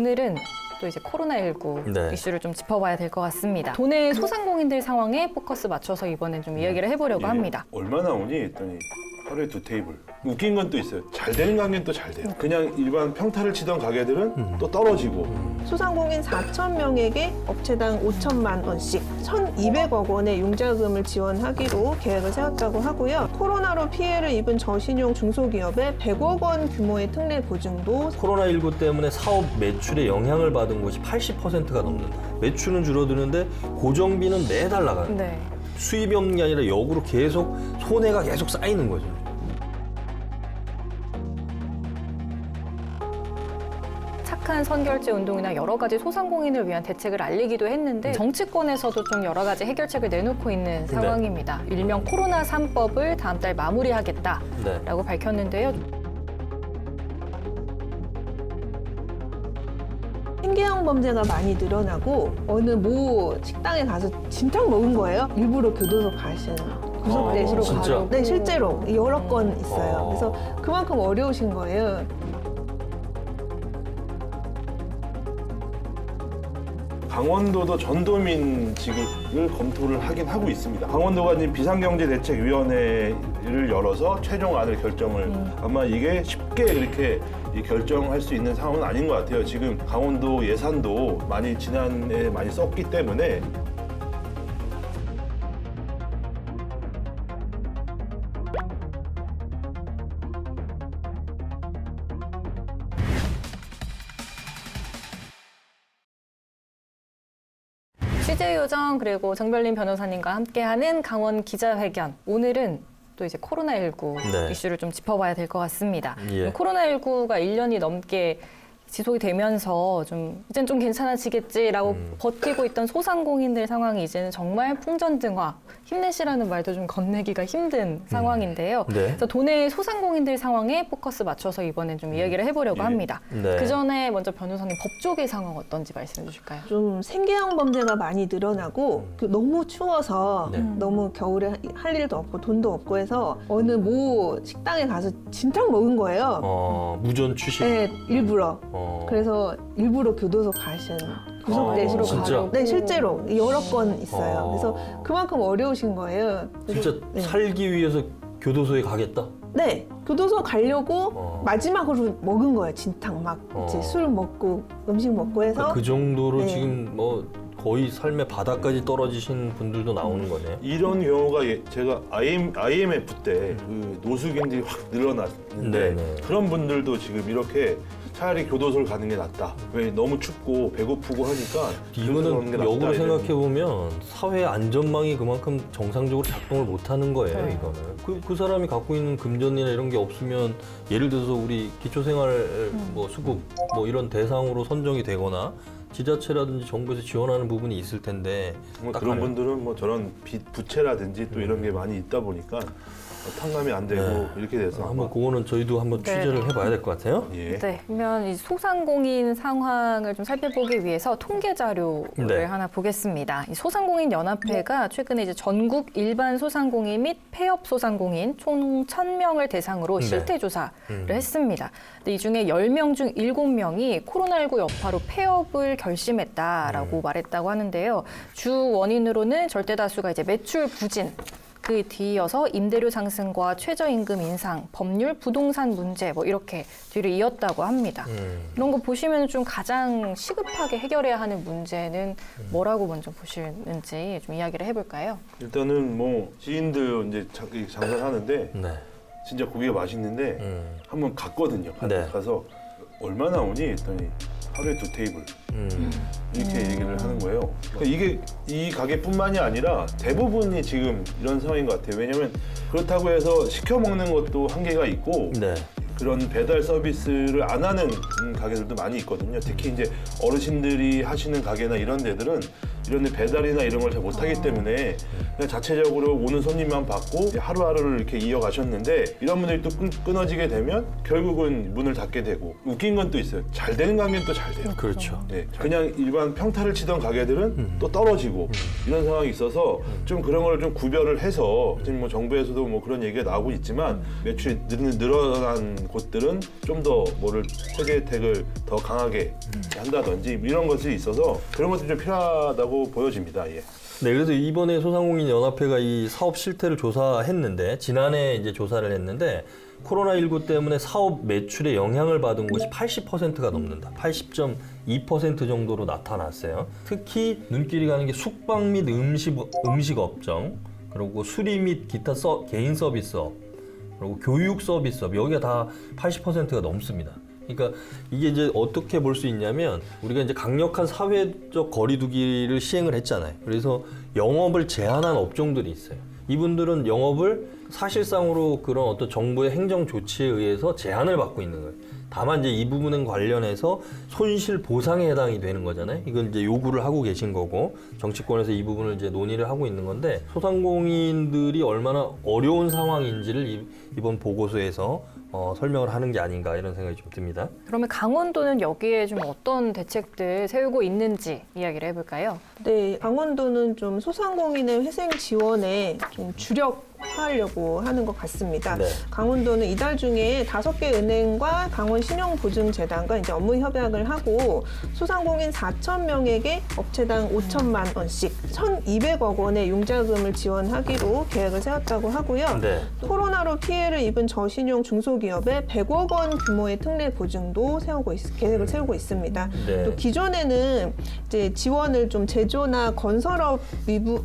오늘은 또 이제 코로나19 네. 이슈를 좀 짚어봐야 될 것 같습니다. 도내 소상공인들 상황에 포커스 맞춰서 이번엔 좀 이야기를 해보려고 합니다. 얼마 나오니 했더니 하루에 2테이블. 웃긴 건 또 있어요. 잘 되는 가게는 또 잘 돼요. 그냥 일반 평타를 치던 가게들은 또 떨어지고. 소상공인 4,000명에게 업체당 5천만 원씩 1,200억 원의 융자금을 지원하기로 계획을 세웠다고 하고요. 코로나로 피해를 입은 저신용 중소기업에 100억 원 규모의 특례 보증도 코로나19 때문에 사업 매출에 영향을 받은 곳이 80%가 넘는다. 매출은 줄어드는데 고정비는 매달 나가요. 네. 수입이 없는 게 아니라 역으로 계속 손해가 계속 쌓이는 거죠. 착한 선결제 운동이나 여러 가지 소상공인을 위한 대책을 알리기도 했는데 정치권에서도 좀 여러 가지 해결책을 내놓고 있는 상황입니다. 일명 코로나 3법을 다음 달 마무리하겠다라고 밝혔는데요. 생계형 범죄가 많이 늘어나고 어느 모 식당에 가서 진탕 먹은 거예요. 일부러 교도소 가시는 구속되신 진짜? 분들. 네, 실제로 여러 건 있어요. 그래서 그만큼 어려우신 거예요. 강원도도 전도민 지급을 검토를 하긴 하고 있습니다. 강원도가 지금 비상경제대책위원회를 열어서 최종안을 결정을 아마 이게 쉽게 그렇게 결정할 수 있는 상황은 아닌 것 같아요. 지금 강원도 예산도 많이 지난해 많이 썼기 때문에 CJ 요정 그리고 정별린 변호사님과 함께하는 강원 기자회견. 오늘은 또 이제 코로나19 네. 이슈를 좀 짚어봐야 될 것 같습니다. 예. 코로나19가 1년이 넘게 지속이 되면서 이젠 좀 괜찮아지겠지라고 버티고 있던 소상공인들 상황이 이제는 정말 풍전등화, 힘내시라는 말도 좀 건네기가 힘든 상황인데요. 네. 그래서 도내 소상공인들 상황에 포커스 맞춰서 이번엔 좀 이야기를 해보려고 합니다. 네. 그 전에 먼저 변호사님 법조계 상황 어떤지 말씀해 주실까요? 좀 생계형 범죄가 많이 늘어나고 너무 추워서 네. 너무 겨울에 할 일도 없고 돈도 없고 해서 어느 모 식당에 가서 진탕 먹은 거예요. 무전 추식. 네, 일부러. 그래서 일부러 교도소 가신 구속되신 진짜? 분들. 네, 실제로 여러 건 있어요. 아. 그래서 그만큼 어려우신 거예요. 진짜 네. 살기 위해서 교도소에 가겠다? 네, 교도소 가려고 마지막으로 먹은 거예요. 진탕 막 이제 어. 술 먹고 음식 먹고 해서 그 정도로 네. 지금 뭐 거의 삶의 바닥까지 떨어지신 분들도 나오는 거네. 이런 경우가 제가 IMF 때 그 노숙인들이 확 늘어났는데 네네. 그런 분들도 지금 이렇게 차라리 교도소를 가는 게 낫다. 왜 너무 춥고 배고프고 하니까 이거는 역으로 생각해 보면 사회 안전망이 그만큼 정상적으로 작동을 못하는 거예요. 네. 이거는 그 사람이 갖고 있는 금전이나 이런 게 없으면 예를 들어서 우리 기초생활 뭐 수급 뭐 이런 대상으로 선정이 되거나 지자체라든지 정부에서 지원하는 부분이 있을 텐데 딱 그런 하면 분들은 뭐 저런 부채라든지 또 이런 게 많이 있다 보니까 탕감이 안 되고 네. 이렇게 돼서 한번 그거는 저희도 한번 네. 취재를 해봐야 될 것 같아요. 예. 네, 그러면 이 소상공인 상황을 좀 살펴보기 위해서 통계 자료를 네. 하나 보겠습니다. 이 소상공인 연합회가 최근에 이제 전국 일반 소상공인 및 폐업 소상공인 총 1,000명을 대상으로 네. 실태 조사를 했습니다. 근데 이 중에 10명 중 7명이 코로나19 여파로 폐업을 결심했다라고 말했다고 하는데요. 주 원인으로는 절대 다수가 이제 매출 부진, 그 뒤이어서 임대료 상승과 최저임금 인상, 법률, 부동산 문제 뭐 이렇게 뒤를 이었다고 합니다. 이런 거 보시면 좀 가장 시급하게 해결해야 하는 문제는 뭐라고 먼저 보시는지 좀 이야기를 해볼까요? 일단은 뭐 지인들 이제 장사를 하는데 네. 진짜 고기가 맛있는데 한번 갔거든요. 네. 가서 얼마 나오니 했더니 하루에 2테이블. 이렇게 얘기를 하는 거예요. 그러니까 이게 이 가게뿐만이 아니라 대부분이 지금 이런 상황인 것 같아요. 왜냐면 그렇다고 해서 시켜 먹는 것도 한계가 있고 네. 그런 배달 서비스를 안 하는 가게들도 많이 있거든요. 특히 이제 어르신들이 하시는 가게나 이런 데들은 이런 데 배달이나 이런 걸 잘 못하기 때문에 그냥 자체적으로 오는 손님만 받고 하루하루를 이렇게 이어가셨는데 이런 분들이 또 끊어지게 되면 결국은 문을 닫게 되고 웃긴 건 또 있어요. 잘 되는 가게는 또 잘 돼요. 그렇죠. 네, 그냥 일반 평타를 치던 가게들은 또 떨어지고 이런 상황이 있어서 좀 그런 걸 좀 구별을 해서 지금 뭐 정부에서도 뭐 그런 얘기가 나오고 있지만 매출이 늘어난 곳들은 좀 더 뭐를 세제 혜택을 더 강하게 한다든지 이런 것이 있어서 그런 것들이 좀 필요하다고 보여집니다. 예. 네, 그래서 이번에 소상공인 연합회가 이 사업 실태를 조사했는데 지난해 이제 조사를 했는데 코로나19 때문에 사업 매출에 영향을 받은 곳이 80%가 넘는다. 80.2% 정도로 나타났어요. 특히 눈길이 가는 게 숙박 및 음식 업종, 그리고 수리 및 기타 개인 서비스업, 그리고 교육 서비스업, 여기가 다 80%가 넘습니다. 그러니까 이게 이제 어떻게 볼 수 있냐면 우리가 이제 강력한 사회적 거리두기를 시행을 했잖아요. 그래서 영업을 제한한 업종들이 있어요. 이분들은 영업을 사실상으로 그런 어떤 정부의 행정 조치에 의해서 제한을 받고 있는 거예요. 다만 이제 이 부분에 관련해서 손실 보상에 해당이 되는 거잖아요. 이걸 이제 요구를 하고 계신 거고 정치권에서 이 부분을 이제 논의를 하고 있는 건데 소상공인들이 얼마나 어려운 상황인지를 이번 보고서에서 설명을 하는 게 아닌가 이런 생각이 좀 듭니다. 그러면 강원도는 여기에 좀 어떤 대책들 세우고 있는지 이야기를 해볼까요? 네, 강원도는 좀 소상공인의 회생 지원에 좀 주력하려고 하는 것 같습니다. 네. 강원도는 이달 중에 5개 은행과 강원신용보증재단과 이제 업무 협약을 하고 소상공인 4,000명에게 업체당 5천만 원씩 1,200억 원의 융자금을 지원하기로 계획을 세웠다고 하고요. 네. 코로나로 피해를 입은 저신용 중소기업에 100억 원 규모의 특례 보증도 계획을 세우고 있습니다. 네. 또 기존에는 이제 지원을 좀 제조나 건설업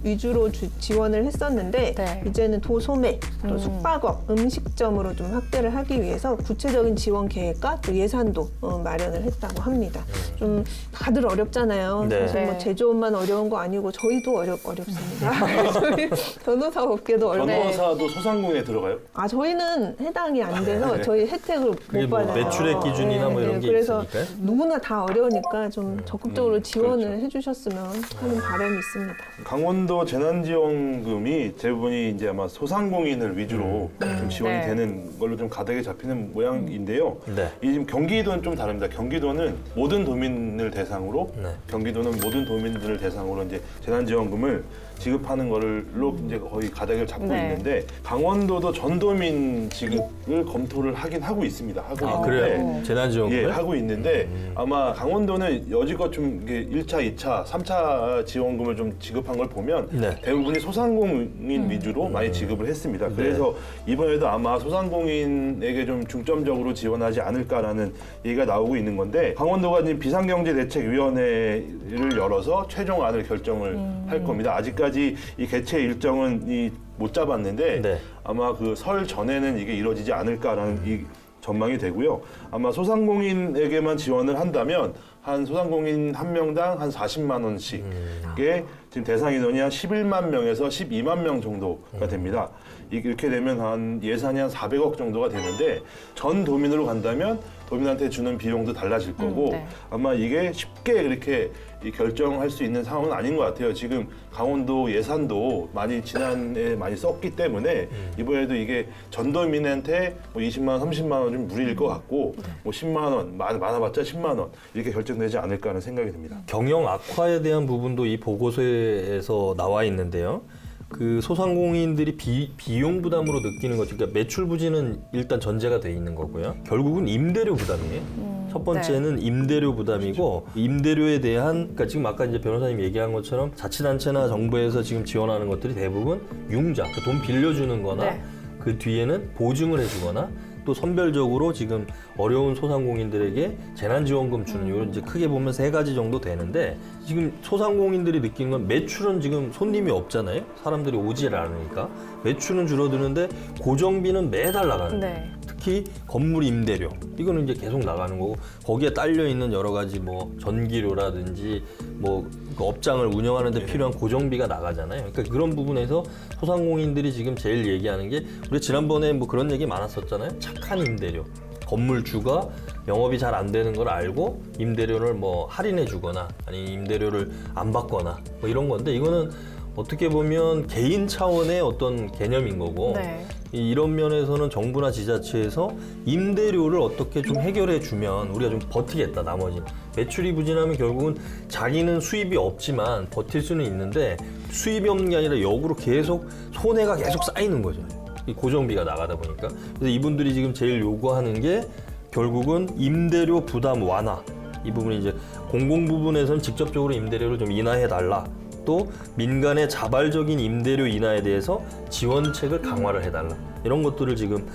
위주로 지원을 했었는데 네. 이제는 도소매, 또 숙박업, 음식점으로 좀 확대를 하기 위해서 구체적인 지원 계획과 또 예산도 마련을 했다고 합니다. 좀 다들 어렵잖아요. 네. 사실 뭐 네. 제조업만 어려운 거 아니고 저희도 어렵습니다. 저희 변호사 업계도 어렵고. 변호사도 소상공인에 들어가요? 저희는 해당이 안 돼서 저희 혜택을 그게 못 뭐 받아요. 매출액 기준이나 뭐 이런 게 그래서 있으니까요. 누구나 다 어려우니까 좀 적극적으로 지원을 그렇죠. 해주셨으면 하는 바람이 있습니다. 강원도 재난지원금이 대부분이 이제 아마 소상공인을 위주로 좀 지원이 네. 되는 걸로 좀 가닥이 잡히는 모양인데요. 네. 이 지금 경기도는 좀 다릅니다. 경기도는 모든 도민을 대상으로 네. 경기도는 모든 도민들을 대상으로 이제 재난지원금을 지급하는 걸로 이제 거의 가닥을 잡고 네. 있는데 강원도도 전도민 지급을 검토를 하긴 하고 있습니다. 하고 아, 있는데 그래요? 재난지원금을? 예, 하고 있는데 아마 강원도는 여지껏 좀 이게 1차, 2차, 3차 지원금을 좀 지급한 걸 보면 네. 대부분이 소상공인 위주로 많이 지급을 했습니다. 그래서 이번에도 아마 소상공인에게 좀 중점적으로 지원하지 않을까라는 얘기가 나오고 있는 건데 강원도가 지금 비상경제대책위원회를 열어서 최종안을 결정을 할 겁니다. 아직까지 이 개최 일정은 못 잡았는데 네. 아마 그 설 전에는 이게 이루어지지 않을까라는 이 전망이 되고요. 아마 소상공인에게만 지원을 한다면 한 소상공인 한 명당 한 40만 원씩의 지금 대상 인원이 한 11만 명에서 12만 명 정도가 됩니다. 이렇게 되면 한 예산이 한 400억 정도가 되는데 전 도민으로 간다면 도민한테 주는 비용도 달라질 거고 네. 아마 이게 쉽게 그렇게 결정할 수 있는 상황은 아닌 것 같아요. 지금 강원도 예산도 많이 지난해 많이 썼기 때문에 이번에도 이게 전도민한테 뭐 20만 원, 30만 원 좀 무리일 것 같고 뭐 10만 원, 많아봤자 10만 원 이렇게 결정되지 않을까 하는 생각이 듭니다. 경영 악화에 대한 부분도 이 보고서에서 나와 있는데요. 그 소상공인들이 비용 부담으로 느끼는 거죠. 그러니까 매출 부진은 일단 전제가 돼 있는 거고요. 결국은 임대료 부담이에요. 첫 번째는 임대료 부담이고 임대료에 대한 그러니까 지금 아까 이제 변호사님 얘기한 것처럼 자치단체나 정부에서 지금 지원하는 것들이 대부분 융자, 그 돈 빌려주는 거나 네. 그 뒤에는 보증을 해주거나 또 선별적으로 지금 어려운 소상공인들에게 재난지원금 주는 이런 이제 크게 보면 3가지 정도 되는데 지금 소상공인들이 느끼는 건 매출은 지금 손님이 없잖아요. 사람들이 오질 않으니까 매출은 줄어드는데 고정비는 매달 나가는 거예요. 네. 특히 건물 임대료 이거는 이제 계속 나가는 거고 거기에 딸려 있는 여러 가지 뭐 전기료라든지 뭐 그 업장을 운영하는 데 필요한 고정비가 나가잖아요. 그러니까 그런 부분에서 소상공인들이 지금 제일 얘기하는 게 우리 지난번에 뭐 그런 얘기 많았었잖아요. 착한 임대료. 건물주가 영업이 잘 안 되는 걸 알고 임대료를 뭐 할인해 주거나 아니 임대료를 안 받거나 뭐 이런 건데 이거는 어떻게 보면 개인 차원의 어떤 개념인 거고 네. 이런 면에서는 정부나 지자체에서 임대료를 어떻게 좀 해결해 주면 우리가 좀 버티겠다. 나머지 매출이 부진하면 결국은 자기는 수입이 없지만 버틸 수는 있는데 수입이 없는 게 아니라 역으로 계속 손해가 계속 쌓이는 거죠. 이 고정비가 나가다 보니까. 그래서 이분들이 지금 제일 요구하는 게 결국은 임대료 부담 완화. 이 부분이 이제 공공 부분에서는 직접적으로 임대료를 좀 인하해 달라. 또 민간의 자발적인 임대료 인하에 대해서 지원책을 강화를 해달라. 이런 것들을 지금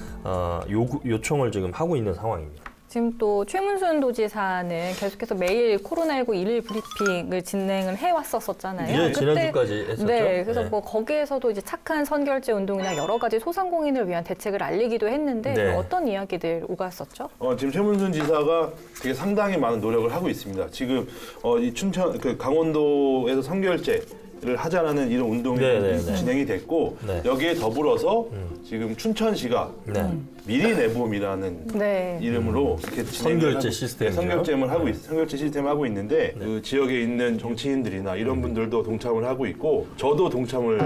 요청을 지금 하고 있는 상황입니다. 지금 또 최문순 도지사는 계속해서 매일 코로나19 일일 브리핑을 진행을 해왔었잖아요. 예, 지난주까지 했었죠. 네, 그래서 네. 뭐 거기에서도 이제 착한 선결제 운동이나 여러 가지 소상공인을 위한 대책을 알리기도 했는데 네. 어떤 이야기들 오갔었죠? 지금 최문순 지사가 되게 상당히 많은 노력을 하고 있습니다. 지금 이 춘천 강원도에서 선결제를 하자라는 이런 운동이 네. 진행이 됐고 네. 여기에 더불어서 지금 춘천시가 네. 미리 내봄이라는 네. 이름으로 이렇게 선결제 시스템이죠. 선결제 시스템을 하고 있는데 그 지역에 있는 정치인들이나 이런 분들도 동참을 하고 있고 저도 동참을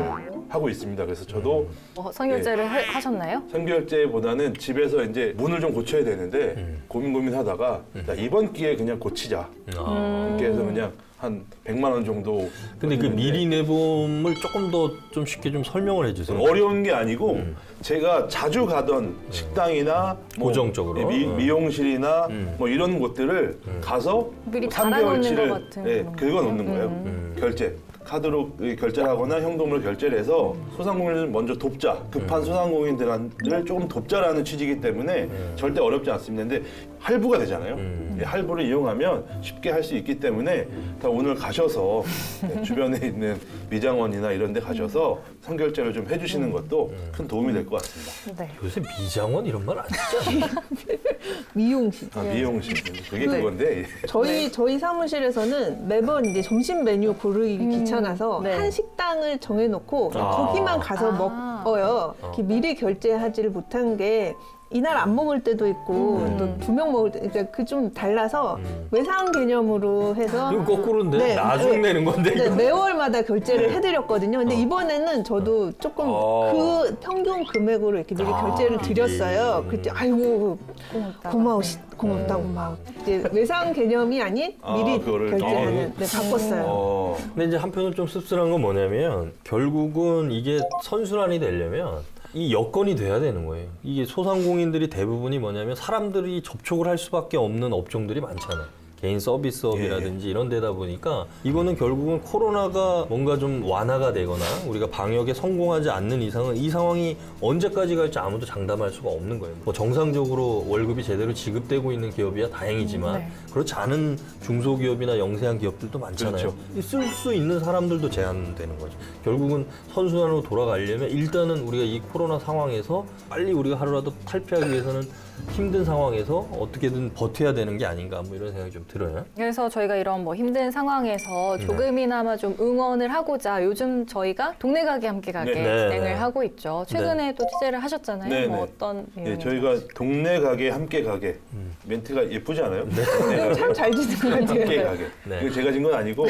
하고 있습니다. 그래서 저도 선결제를 하셨나요? 선결제보다는 집에서 이제 문을 좀 고쳐야 되는데 고민하다가 자, 이번 기회에 그냥 고치자. 이렇게 해서 그냥 한 100만 원 정도. 근데 그 했는데 미리 내봄을 조금 더 좀 쉽게 좀 설명을 해주세요. 어려운 게 아니고 제가 자주 가던 식당이나 뭐 고정적으로. 미용실이나 뭐 이런 곳들을 가서 미리 뭐 달아놓는 3개월치를 것 같은 그런 긁어놓는 거예요. 결제. 카드로 결제를 하거나 현금으로 결제를 해서 소상공인을 먼저 돕자. 급한 소상공인들을 조금 돕자라는 취지이기 때문에 절대 어렵지 않습니다. 근데 할부가 되잖아요. 이 할부를 이용하면 쉽게 할 수 있기 때문에 다 오늘 가셔서 주변에 있는 미장원이나 이런 데 가셔서 선결제를 좀 해주시는 것도 큰 도움이 될 것 같습니다. 네. 요새 미장원 이런 말 안 쓰잖아요. 미용실. 미용실. 그게 그건데. 저희 사무실에서는 매번 이제 점심 메뉴 고르기 귀찮아서 네. 한 식당을 정해놓고 아. 거기만 가서 아. 먹어요. 이렇게 미리 결제하지를 못한 게 이날 안 먹을 때도 있고 또 2명 먹을 때, 그러니까 그 좀 달라서 외상 개념으로 해서 이거 거꾸로인데 네. 나중 내는 건데. 네, 이거. 매월마다 결제를 해드렸거든요. 근데 이번에는 저도 조금 그 평균 금액으로 이렇게 미리 결제를 드렸어요. 그때 아이고 고맙다고 막 이제 외상 개념이 아닌 미리 그거를 결제하는 바꿨어요. 근데 이제 한편으로 좀 씁쓸한 건 뭐냐면 결국은 이게 선순환이 되려면 이 여건이 돼야 되는 거예요. 이게 소상공인들이 대부분이 뭐냐면 사람들이 접촉을 할 수밖에 없는 업종들이 많잖아요. 개인 서비스업이라든지 이런 데다 보니까 이거는 결국은 코로나가 뭔가 좀 완화가 되거나 우리가 방역에 성공하지 않는 이상은 이 상황이 언제까지 갈지 아무도 장담할 수가 없는 거예요. 뭐 정상적으로 월급이 제대로 지급되고 있는 기업이야 다행이지만 네. 그렇지 않은 중소기업이나 영세한 기업들도 많잖아요. 쓸 수 있는 사람들도 제한되는 거죠. 결국은 선순환으로 돌아가려면 일단은 우리가 이 코로나 상황에서 빨리 우리가 하루라도 탈피하기 위해서는 힘든 상황에서 어떻게든 버텨야 되는 게 아닌가 뭐 이런 생각이 좀 들어요. 그래서 저희가 이런 뭐 힘든 상황에서 조금이나마 좀 응원을 하고자 요즘 저희가 동네 가게 함께 가게 네. 진행을 네. 하고 있죠. 최근에 또 취재를 하셨잖아요. 네, 뭐 네. 어떤 예, 내용인지. 저희가 동네 가게 함께 가게 멘트가 예쁘지 않아요? 동네 가게 참 잘 짓는 것 함께 같아요. 가게. 네. 이거 제가 진 건 아니고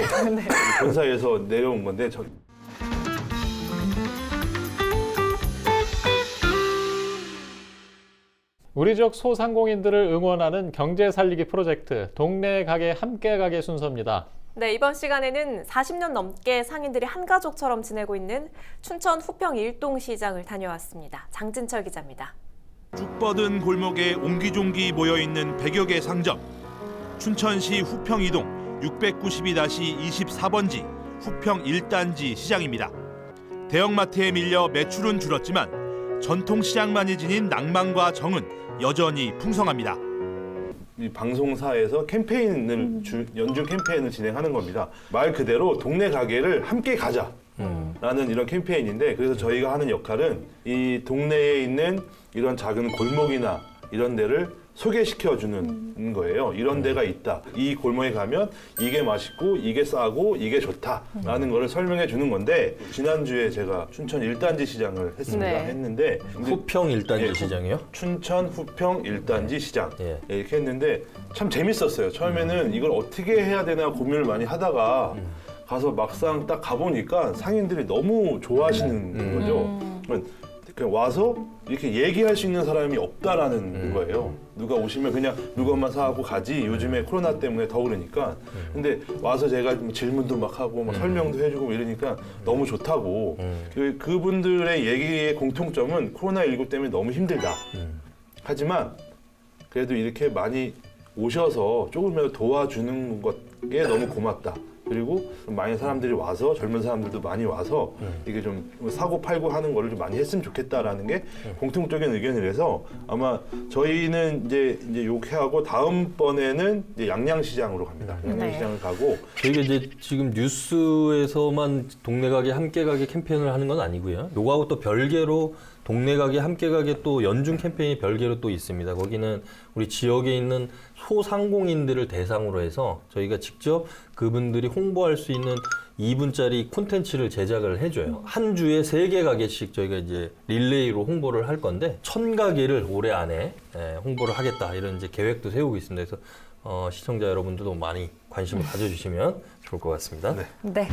본사에서 내려온 건데 우리 지역 소상공인들을 응원하는 경제 살리기 프로젝트 동네 가게 함께 가게 순서입니다. 네, 이번 시간에는 40년 넘게 상인들이 한 가족처럼 지내고 있는 춘천 후평 일동시장을 다녀왔습니다. 장진철 기자입니다. 쭉 뻗은 골목에 옹기종기 모여있는 100여 개 상점. 춘천시 후평 이동 692-24번지 후평 1단지 시장입니다. 대형마트에 밀려 매출은 줄었지만 전통시장만이 지닌 낭만과 정은 여전히 풍성합니다. 이 방송사에서 캠페인을 연중 캠페인을 진행하는 겁니다. 말 그대로 동네 가게를 함께 가자라는 이런 캠페인인데 그래서 저희가 하는 역할은 이 동네에 있는 이런 작은 골목이나 이런 데를 소개시켜주는 거예요. 이런 데가 있다. 이 골목에 가면 이게 맛있고 이게 싸고 이게 좋다라는 거를 설명해 주는 건데 지난주에 제가 춘천 1단지 시장을 했습니다. 네. 했는데 후평 1단지 시장이요? 춘천 후평 1단지 시장 예. 이렇게 했는데 참 재밌었어요. 처음에는 이걸 어떻게 해야 되나 고민을 많이 하다가 가서 막상 딱 가보니까 상인들이 너무 좋아하시는 거죠. 그냥 와서 이렇게 얘기할 수 있는 사람이 없다라는 거예요. 누가 오시면 그냥 물건만 사고 가지 요즘에 코로나 때문에 더 그러니까 근데 와서 제가 뭐 질문도 막 하고 막 설명도 해주고 뭐 이러니까 너무 좋다고 그분들의 얘기의 공통점은 코로나19 때문에 너무 힘들다. 하지만 그래도 이렇게 많이 오셔서 조금이라도 도와주는 게 너무 고맙다. 그리고 좀 많은 사람들이 와서 젊은 사람들도 많이 와서 이게 좀 사고 팔고 하는 거를 좀 많이 했으면 좋겠다라는 게 공통적인 의견이라서 아마 저희는 이제 요렇게 하고 다음번에는 이제 양양시장으로 갑니다. 양양시장을 가고 저희가 이제 지금 뉴스에서만 동네 가게 함께 가게 캠페인을 하는 건 아니고요. 요거하고 또 별개로 동네 가게 함께 가게 또 연중 캠페인이 별개로 또 있습니다. 거기는 우리 지역에 있는 소상공인들을 대상으로 해서 저희가 직접 그분들이 홍보할 수 있는 2분짜리 콘텐츠를 제작을 해줘요. 한 주에 3개 가게씩 저희가 이제 릴레이로 홍보를 할 건데 1000가게를 올해 안에 홍보를 하겠다 이런 이제 계획도 세우고 있습니다. 그래서 시청자 여러분들도 많이 관심을 가져주시면 좋을 것 같습니다. 네. 네.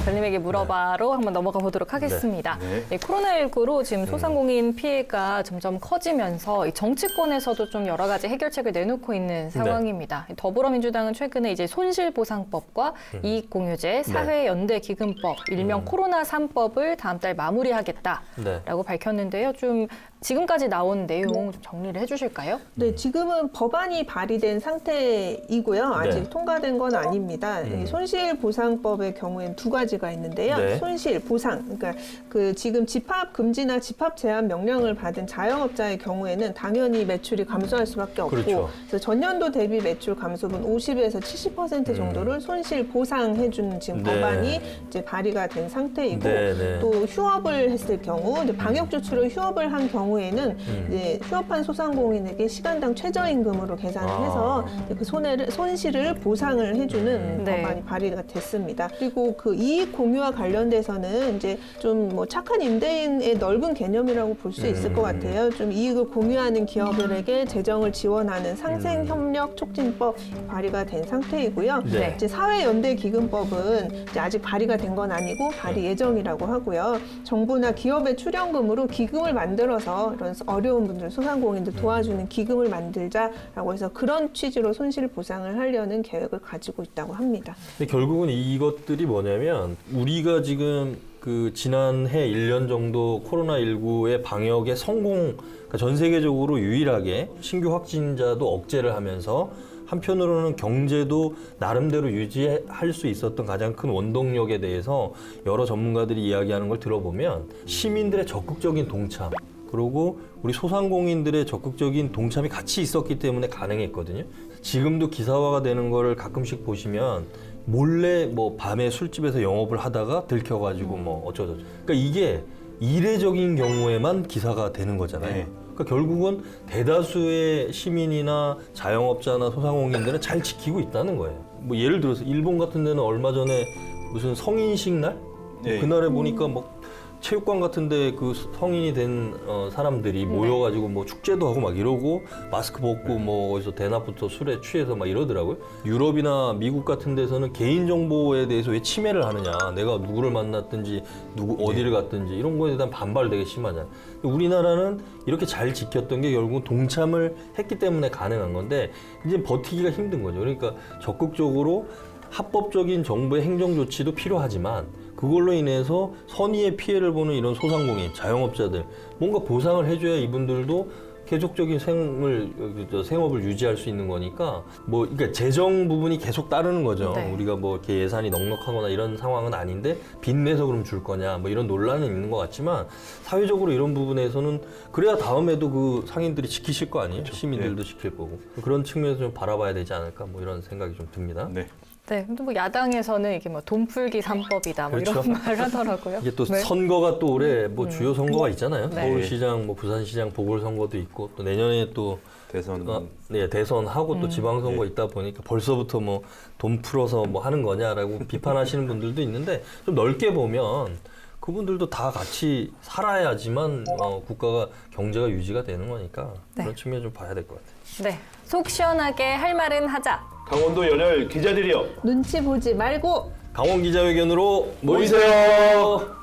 별님에게 물어봐로 한번 넘어가 보도록 하겠습니다. 네. 네, 코로나19로 지금 소상공인 피해가 점점 커지면서 이 정치권에서도 좀 여러 가지 해결책을 내놓고 있는 상황입니다. 더불어민주당은 최근에 이제 손실보상법과 이익공유제, 사회연대기금법, 일명 코로나 3법을 다음 달 마무리하겠다라고 밝혔는데요. 좀 지금까지 나온 내용 좀 정리를 해주실까요? 네, 지금은 법안이 발의된 상태이고요. 아직 네. 통과된 건 아닙니다. 이 손실보상법의 경우에는 2가지가 있는데요. 네. 손실보상, 그러니까 그 지금 집합 금지나 집합 제한 명령을 받은 자영업자의 경우에는 당연히 매출이 감소할 수밖에 없고, 그렇죠. 그래서 전년도 대비 매출 감소분 50에서 70% 정도를 손실보상해주는 지금 네. 법안이 이제 발의가 된 상태이고, 네, 네. 또 휴업을 했을 경우, 이제 방역 조치로 휴업을 한 경우에는 이제 휴업한 소상공인에게 시간당 최저임금으로 계산을 해서 그 손실을 보상을 해주는 네. 법안이 발의가 됐습니다. 그리고 그 이익 공유와 관련돼서는 이제 좀 뭐 착한 임대인의 넓은 개념이라고 볼 수 있을 것 같아요. 좀 이익을 공유하는 기업들에게 재정을 지원하는 상생협력 촉진법 발의가 된 상태이고요. 네. 이제 사회연대기금법은 이제 아직 발의가 된 건 아니고 발의 예정이라고 하고요. 정부나 기업의 출연금으로 기금을 만들어서 이런 어려운 분들, 소상공인들 도와주는 기금을 만들자라고 해서 그런 취지로 손실 보상을 하려는 계획을 가지고 있다고 합니다. 근데 결국은 이것들이 뭐냐면 우리가 지금 그 지난해 1년 정도 코로나19의 방역에 그러니까 전 세계적으로 유일하게 신규 확진자도 억제를 하면서 한편으로는 경제도 나름대로 유지할 수 있었던 가장 큰 원동력에 대해서 여러 전문가들이 이야기하는 걸 들어보면 시민들의 적극적인 동참 그리고 우리 소상공인들의 적극적인 동참이 같이 있었기 때문에 가능했거든요. 지금도 기사화가 되는 거를 가끔씩 보시면 몰래 뭐 밤에 술집에서 영업을 하다가 들켜가지고 뭐 어쩌고저쩌고. 그러니까 이게 이례적인 경우에만 기사가 되는 거잖아요. 네. 그러니까 결국은 대다수의 시민이나 자영업자나 소상공인들은 잘 지키고 있다는 거예요. 뭐 예를 들어서 일본 같은 데는 얼마 전에 무슨 성인식 날? 네. 그날에 보니까 뭐 체육관 같은데 그 성인이 된 사람들이 모여가지고 뭐 축제도 하고 막 이러고 마스크 벗고 뭐 어디서 대낮부터 술에 취해서 막 이러더라고요. 유럽이나 미국 같은 데서는 개인 정보에 대해서 왜 침해를 하느냐, 내가 누구를 만났든지 어디를 갔든지 이런 거에 대한 반발 되게 심하잖아요. 우리나라는 이렇게 잘 지켰던 게 결국은 동참을 했기 때문에 가능한 건데 이제 버티기가 힘든 거죠. 그러니까 적극적으로 합법적인 정부의 행정 조치도 필요하지만 그걸로 인해서 선의의 피해를 보는 이런 소상공인, 자영업자들 뭔가 보상을 해줘야 이분들도 계속적인 생업을 유지할 수 있는 거니까 그러니까 재정 부분이 계속 따르는 거죠. 네. 우리가 뭐 이렇게 예산이 넉넉하거나 이런 상황은 아닌데 빚내서 그럼 줄 거냐 뭐 이런 논란은 있는 것 같지만 사회적으로 이런 부분에서는 그래야 다음에도 그 상인들이 지키실 거 아니에요. 시민들도 지킬 거고 그런 측면에서 좀 바라봐야 되지 않을까 뭐 이런 생각이 좀 듭니다. 네. 네, 근데 뭐 야당에서는 이게 뭐 돈풀기 3법이다 뭐 그렇죠. 이런 말 하더라고요. 이게 또 네. 선거가 또 올해 뭐 주요 선거가 있잖아요. 네. 서울시장, 뭐 부산시장 보궐선거도 있고 또 내년에 또 대선 대선하고 또 지방선거 네. 있다 보니까 벌써부터 뭐 돈 풀어서 뭐 하는 거냐라고 비판하시는 분들도 있는데 좀 넓게 보면 그분들도 다 같이 살아야지만 국가가 경제가 유지가 되는 거니까 네. 그런 측면 좀 봐야 될 것 같아요. 네, 속 시원하게 할 말은 하자. 강원도 열혈 기자들이여 눈치 보지 말고 강원 기자회견으로 모이세요.